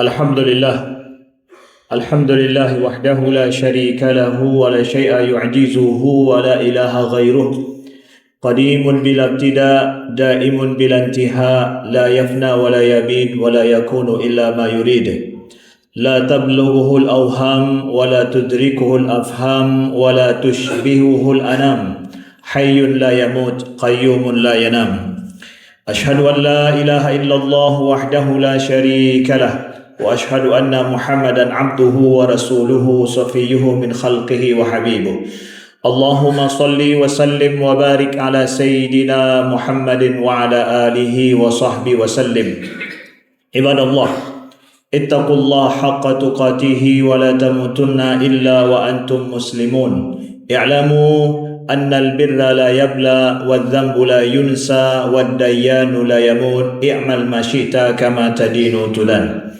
Alhamdulillah. Alhamdulillah wahdahu la syarika lahu wa la syai'a yu'jizuhu wa la ilaha ghairuh. Qadimun bila ibtida, daimun bila intiha, la yafna wa la yabid wa la yakunu illa ma yurid. La tablughuhu al-awham wa la tudrikuhu al-afham wa la tushbihuhu al-anam. Hayyun la yamut, qayyumun la yanam. Ashhadu an la ilaha illallah wahdahu la syarika lah. وأشهد أن محمدا عبده ورسوله صفيه من خلقه وحبيبه اللهم صل وسلم وبارك على سيدنا محمد وعلى آله وصحبه وسلم عباد الله اتقوا الله حق تقاته ولا تموتن إلا وأنتم مسلمون اعلموا أن البر لا يبلى والذنب لا ينسى والديان لا يموت اعمل ما شئت كما تدين تدان.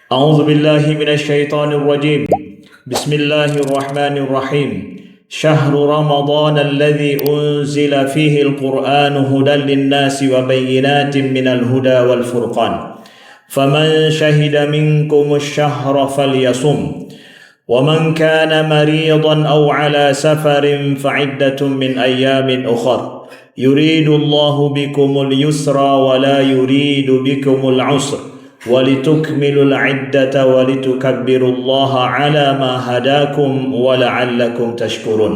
أعوذ بالله من الشيطان الرجيم. بسم الله الرحمن الرحيم. شهر رمضان الذي أنزل فيه القرآن هدى للناس وبينات من الهدى والفرقان فمن شهد منكم الشهر فليصم ومن كان مريضا أو على سفر فعدة من أيام أخر يريد الله بكم اليسر ولا يريد بكم العسر ولتكملوا العدة ولتكبروا الله على ما هداكم ولعلكم تشكرون.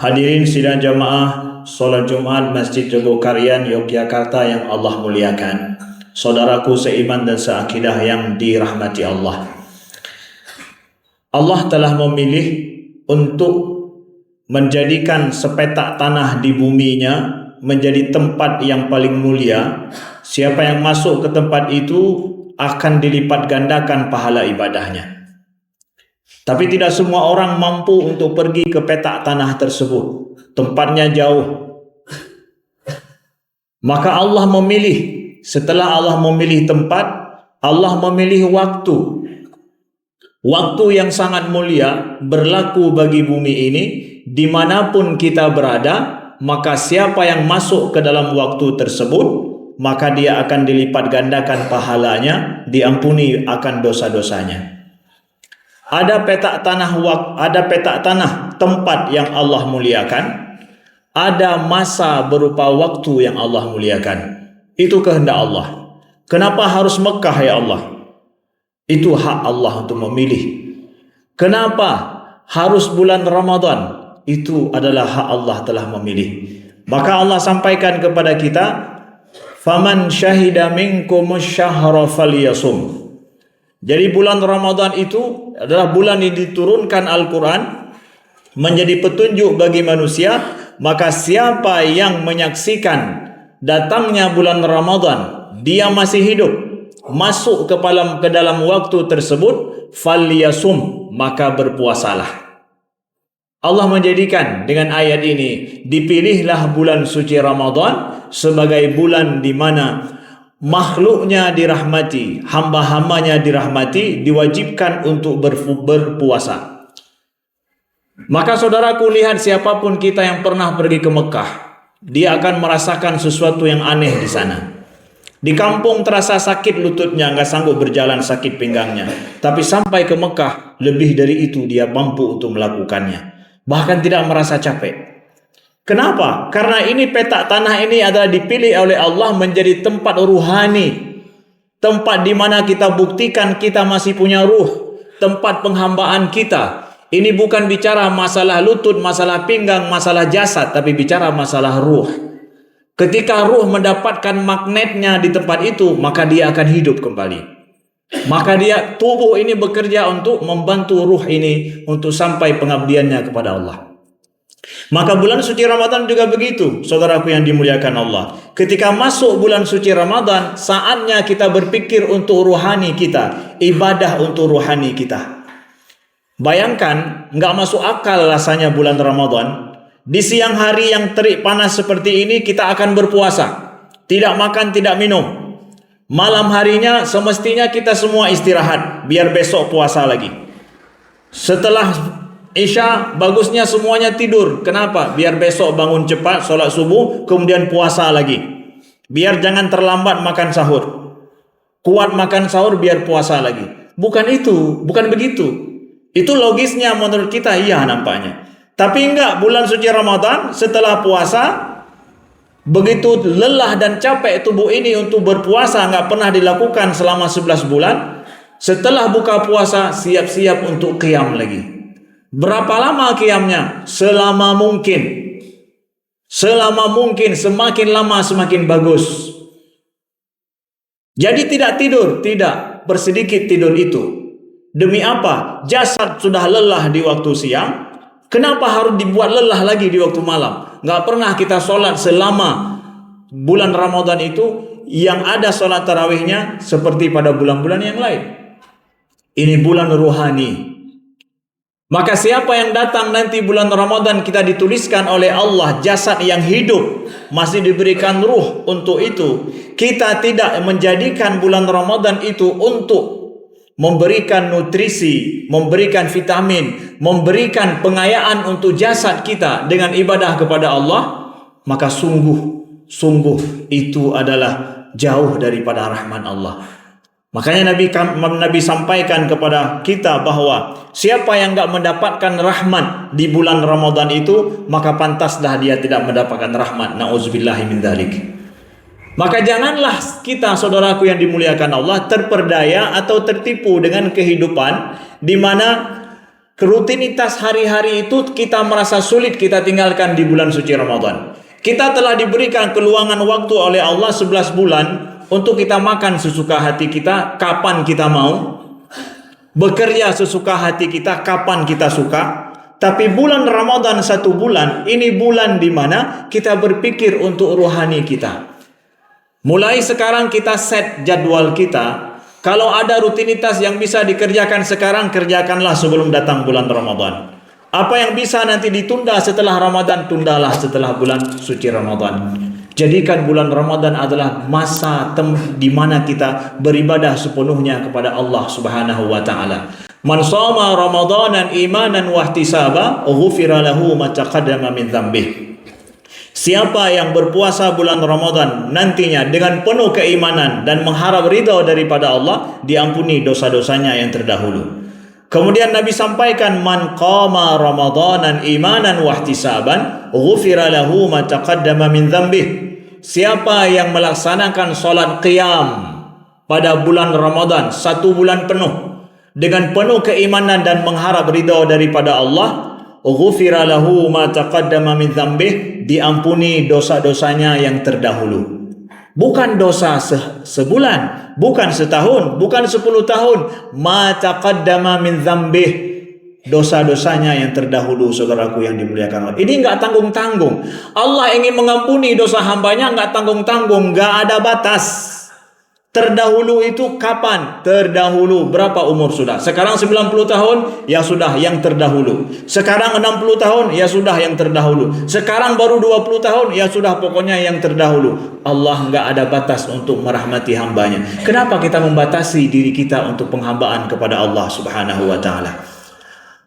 Hadirin sidang jamaah salat Jumat Masjid Jogokarian Yogyakarta yang Allah muliakan, saudaraku seiman dan seakidah yang dirahmati Allah. Allah telah memilih untuk menjadikan sepetak tanah di buminya menjadi tempat yang paling mulia. Siapa yang masuk ke tempat itu akan dilipat gandakan pahala ibadahnya. Tapi tidak semua orang mampu untuk pergi ke petak tanah tersebut. Tempatnya jauh. Maka Allah memilih, setelah Allah memilih tempat, Allah memilih waktu. Waktu yang sangat mulia berlaku bagi bumi ini, dimanapun kita berada. Maka siapa yang masuk ke dalam waktu tersebut, maka dia akan dilipat gandakan pahalanya, diampuni akan dosa-dosanya. Ada petak tanah tempat yang Allah muliakan, ada masa berupa waktu yang Allah muliakan. Itu kehendak Allah. Kenapa harus Mekah ya Allah? Itu hak Allah untuk memilih. Kenapa harus bulan Ramadan? Itu adalah hak Allah telah memilih. Maka Allah sampaikan kepada kita, faman syahida minkumus syahra falyasum. Jadi bulan Ramadan itu adalah bulan yang diturunkan Al-Quran menjadi petunjuk bagi manusia. Maka siapa yang menyaksikan datangnya bulan Ramadan, dia masih hidup, masuk ke dalam waktu tersebut, falyasum, maka berpuasalah. Allah menjadikan dengan ayat ini, dipilihlah bulan suci Ramadan sebagai bulan di mana makhluknya dirahmati, hamba-hambanya dirahmati, diwajibkan untuk berpuasa. Maka saudaraku, lihat siapapun kita yang pernah pergi ke Mekah, dia akan merasakan sesuatu yang aneh di sana. Di kampung terasa sakit lututnya, nggak sanggup berjalan, sakit pinggangnya. Tapi sampai ke Mekah, lebih dari itu dia mampu untuk melakukannya. Bahkan tidak merasa capek. Kenapa? Karena ini petak tanah ini adalah dipilih oleh Allah menjadi tempat ruhani. Tempat di mana kita buktikan kita masih punya ruh. Tempat penghambaan kita. Ini bukan bicara masalah lutut, masalah pinggang, masalah jasad, tapi bicara masalah ruh. Ketika ruh mendapatkan magnetnya di tempat itu, maka dia akan hidup kembali. Maka tubuh ini bekerja untuk membantu ruh ini untuk sampai pengabdiannya kepada Allah. Maka bulan suci Ramadan juga begitu, saudaraku yang dimuliakan Allah. Ketika masuk bulan suci Ramadan, saatnya kita berpikir untuk ruhani kita, ibadah untuk ruhani kita. Bayangkan, nggak masuk akal rasanya bulan Ramadan. Di siang hari yang terik panas seperti ini, kita akan berpuasa, tidak makan, tidak minum. Malam harinya semestinya kita semua istirahat, biar besok puasa lagi. Setelah Isya bagusnya semuanya tidur. Kenapa? Biar besok bangun cepat, sholat subuh, kemudian puasa lagi. Biar jangan terlambat makan sahur. kuat makan sahur biar puasa lagi. Bukan itu, bukan begitu. Itu logisnya menurut kita, iya nampaknya. Tapi enggak, bulan suci Ramadan setelah puasa, begitu lelah dan capek tubuh ini untuk berpuasa, enggak pernah dilakukan selama 11 bulan. Setelah buka puasa, siap-siap untuk qiyam lagi. Berapa lama qiyamnya? Selama mungkin. Selama mungkin, semakin lama semakin bagus. Jadi tidak tidur, tidak bersedikit tidur itu. Demi apa? Jasad sudah lelah di waktu siang. Kenapa harus dibuat lelah lagi di waktu malam? Nggak pernah kita sholat selama bulan Ramadan itu, yang ada sholat tarawihnya seperti pada bulan-bulan yang lain. Ini bulan ruhani. Maka siapa yang datang nanti bulan Ramadan, kita dituliskan oleh Allah jasad yang hidup, masih diberikan ruh untuk itu. Kita tidak menjadikan bulan Ramadan itu untuk memberikan nutrisi, memberikan vitamin, memberikan pengayaan untuk jasad kita dengan ibadah kepada Allah, maka sungguh itu adalah jauh daripada rahmat Allah. Makanya Nabi sampaikan kepada kita bahwa siapa yang enggak mendapatkan rahmat di bulan Ramadan itu, maka pantaslah dia tidak mendapatkan rahmat. Nauzubillahi min dzalik. Maka janganlah kita, saudaraku yang dimuliakan Allah, terperdaya atau tertipu dengan kehidupan di mana rutinitas hari-hari itu kita merasa sulit kita tinggalkan di bulan suci Ramadan. Kita telah diberikan keluangan waktu oleh Allah 11 bulan untuk kita makan sesuka hati kita kapan kita mau, bekerja sesuka hati kita kapan kita suka. Tapi bulan Ramadan 1 bulan, ini bulan di mana kita berpikir untuk rohani kita. Mulai sekarang kita set jadwal kita. Kalau ada rutinitas yang bisa dikerjakan sekarang, kerjakanlah sebelum datang bulan Ramadan. Apa yang bisa nanti ditunda setelah Ramadan, tundalah setelah bulan suci Ramadan. Jadikan bulan Ramadan adalah masa di mana kita beribadah sepenuhnya kepada Allah Subhanahu wa taala. Man shoma Ramadanan imanan wa ihtisaba, ghufira lahu ma taqaddama min dzambih. Siapa yang berpuasa bulan Ramadan nantinya dengan penuh keimanan dan mengharap ridha daripada Allah, diampuni dosa-dosanya yang terdahulu. Kemudian Nabi sampaikan, man qama Ramadanan imanan wa ihtisaban, ghufira lahu ma taqaddama min dzambih. Siapa yang melaksanakan salat qiyam pada bulan Ramadan 1 bulan penuh dengan penuh keimanan dan mengharap ridha daripada Allah, ghufira lahu ma taqaddama min dzambih, diampuni dosa-dosanya yang terdahulu. Bukan dosa sebulan, bukan setahun, bukan 10 tahun, ma taqaddama min dzambih, dosa-dosanya yang terdahulu, saudaraku yang dimuliakan Allah. Ini enggak tanggung-tanggung. Allah ingin mengampuni dosa hambanya, enggak tanggung-tanggung, enggak ada batas. Terdahulu itu kapan? Terdahulu berapa umur sudah? Sekarang 90 tahun, ya sudah yang terdahulu. Sekarang 60 tahun, ya sudah yang terdahulu. Sekarang baru 20 tahun, ya sudah pokoknya yang terdahulu. Allah enggak ada batas untuk merahmati hambanya. Kenapa kita membatasi diri kita untuk penghambaan kepada Allah Subhanahu wa taala?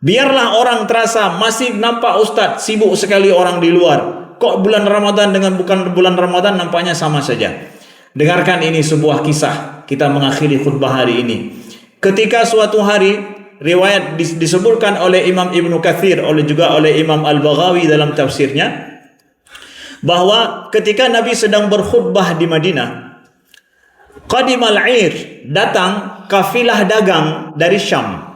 Biarlah orang terasa masih nampak ustadz sibuk sekali orang di luar. Kok bulan Ramadan dengan bukan bulan Ramadan nampaknya sama saja. Dengarkan ini sebuah kisah. Kita mengakhiri khutbah hari ini. Ketika suatu hari, riwayat disebutkan oleh Imam Ibnu Katsir, juga oleh Imam Al-Baghawi dalam tafsirnya, bahwa ketika Nabi sedang berkhutbah di Madinah, qadimal 'ir, datang kafilah dagang dari Syam.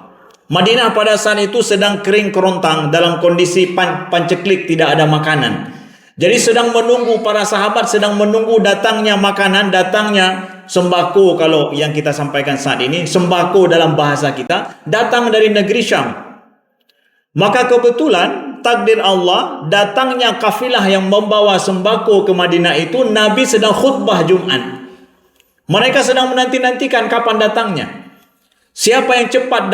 Madinah pada saat itu sedang kering kerontang, dalam kondisi panceklik, tidak ada makanan. Jadi sedang menunggu, para sahabat sedang menunggu datangnya makanan, datangnya sembako. Kalau yang kita sampaikan saat ini, sembako dalam bahasa kita, datang dari negeri Syam. Maka kebetulan takdir Allah, datangnya kafilah yang membawa sembako ke Madinah itu, Nabi sedang khutbah Jumat. Mereka sedang menanti-nantikan kapan datangnya. Siapa yang cepat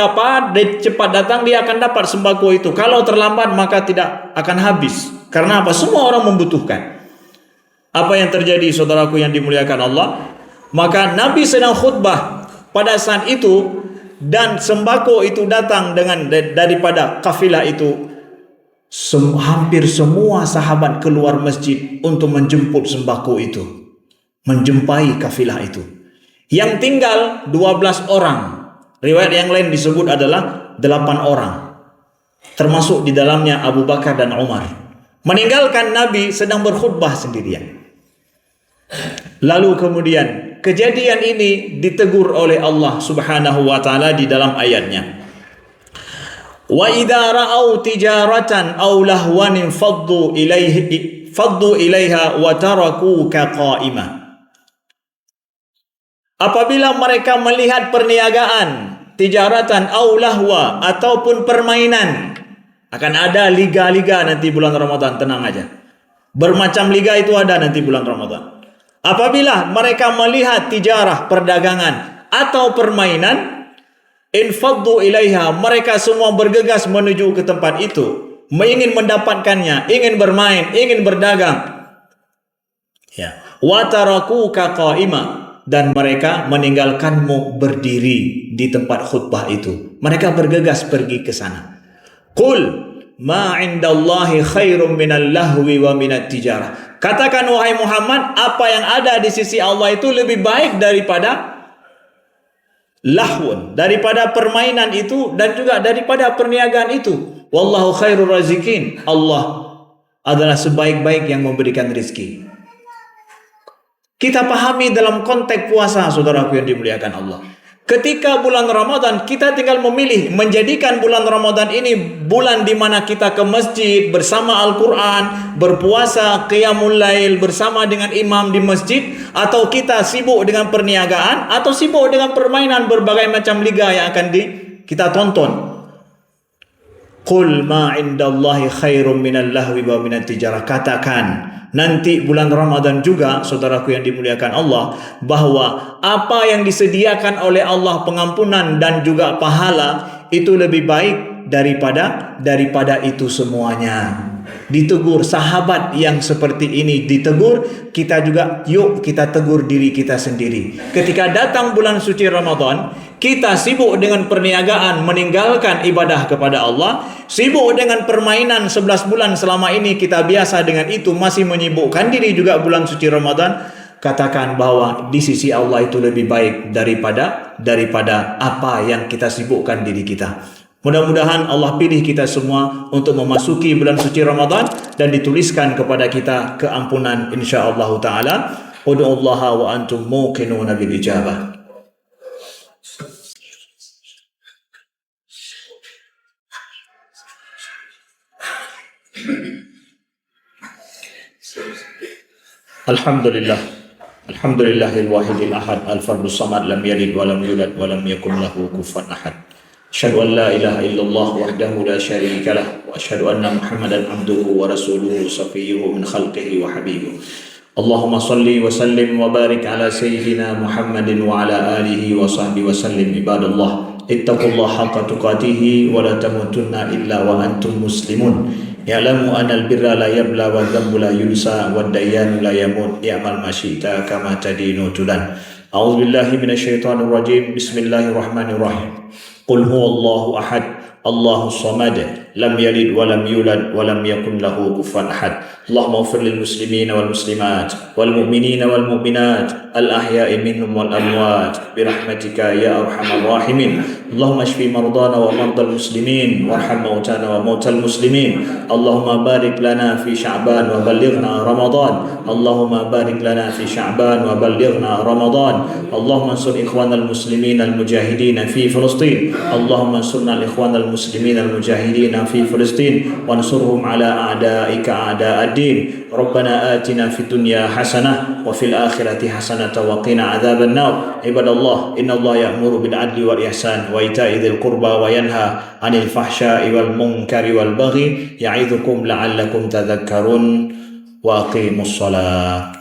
datang, dia akan dapat sembako itu. Kalau terlambat maka tidak akan habis. Karena apa? Semua orang membutuhkan. Apa yang terjadi, saudaraku yang dimuliakan Allah? Maka Nabi sedang khutbah pada saat itu, dan sembako itu datang daripada kafilah itu. Hampir semua sahabat keluar masjid untuk menjemput sembako itu, menjumpai kafilah itu. Yang tinggal 12 orang. Riwayat yang lain disebut adalah 8 orang. Termasuk di dalamnya Abu Bakar dan Umar. Meninggalkan Nabi sedang berkhutbah sendirian. Lalu kemudian kejadian ini ditegur oleh Allah Subhanahu wa taala di dalam ayatnya. Wa idza ra'au tijaratan aw lahwan faddu ilaiha wa tarakuka qa'imah. Apabila mereka melihat perniagaan, tijaratan aw lahwa ataupun permainan, akan ada liga-liga nanti bulan Ramadan, tenang aja. Bermacam liga itu ada nanti bulan Ramadan. Apabila mereka melihat tijarah, perdagangan atau permainan, infaddu ilaiha, mereka semua bergegas menuju ke tempat itu, ingin mendapatkannya, ingin bermain, ingin berdagang. Ya, wa tarakuka qa'ima, dan mereka meninggalkanmu berdiri di tempat khutbah itu. Mereka bergegas pergi ke sana. Qul ma 'indallahi khairum minal lahwi wa minat tijarah. Katakan wahai Muhammad, apa yang ada di sisi Allah itu lebih baik daripada lahwun, daripada permainan itu dan juga daripada perniagaan itu. Wallahu khairur razikin. Allah adalah sebaik-baik yang memberikan rezeki. Kita pahami dalam konteks puasa, saudaraku yang dimuliakan Allah. Ketika bulan Ramadan, kita tinggal memilih menjadikan bulan Ramadan ini bulan di mana kita ke masjid bersama Al-Quran, berpuasa, qiyamul lail bersama dengan imam di masjid, atau kita sibuk dengan perniagaan, atau sibuk dengan permainan berbagai macam liga yang akan kita tonton. Qul ma indallahi khairum minal lahwi wa minat tijarah. Katakan nanti bulan Ramadan juga, saudaraku yang dimuliakan Allah, bahwa apa yang disediakan oleh Allah, pengampunan dan juga pahala, itu lebih baik daripada itu semuanya. Ditegur sahabat yang seperti ini, ditegur kita juga. Yuk kita tegur diri kita sendiri. Ketika datang bulan suci Ramadan, kita sibuk dengan perniagaan, meninggalkan ibadah kepada Allah, sibuk dengan permainan 11 bulan selama ini kita biasa dengan itu, masih menyibukkan diri juga bulan suci Ramadan. Katakan bahwa di sisi Allah itu lebih baik daripada apa yang kita sibukkan diri kita. Mudah-mudahan Allah pilih kita semua untuk memasuki bulan suci Ramadan dan dituliskan kepada kita keampunan insyaallah taala. Ud'ullaha wa antum muqinuna bil ijabah. Alhamdulillah. Alhamdulillahil wahidil ahad, al-fardus samad, lam yalid wa lam yulad wa lam yakul lahu kufuwan ahad. Asyhadu an la ilaha illallah wahdahu la syarika lah wa asyhadu anna Muhammadan abduhu wa rasuluhu safiyyuhu min khalqihi wa habibuh. Allahumma salli wa sallim wa barik ala sayyidina Muhammadin wa ala alihi wa sahbihi wa sallim. Ibadallah, ittaqullaha haqqa tuqatih wa la tamutunna illa wa antum muslimun. Ya'lamu anal birra la yabla wa dhanbu la yunsa wa dayyanu la yamut. Ya'mal ma syi'ta kama tadinu tudan. A'udzu billahi minasyaitonir rajim. Bismillahirrahmanirrahim. Qul huwallahu ahad, Allahus samad, lam yalid wa lam yulad wa lam yakun lahu kufuwan ahad. Allahumma ighfir lil muslimina wal muslimat wal mu'minina wal mu'minat al ahya'i minhum wal amwat bi rahmatika ya arhamar rahimin. Allahumma shfi mardana wa mardal muslimin warham mautana wa mautal muslimin. Allahumma barik lana fi Sya'ban wa ballighna Ramadan. Allahumma barik lana fi Sya'ban wa ballighna Ramadan. Allahumma ansur ikhwanal muslimin al mujahidin fi Filistin. Allahumma ansurna al ikhwanal muslimin al mujahidin fi Filistin wansurhum ala a'daika a'da'ad-din. Rabbana atina fid dunya hasanah wa fil akhirati hasanah wa qina adzaban nar. Ibadallah, innallaha ya'muru bil adli wal ihsan wa ita'i dzil qurba wa yanha 'anil fahsya'i wal munkari wal baghi ya'idzukum la'allakum tadhakkarun wa aqimus shalah.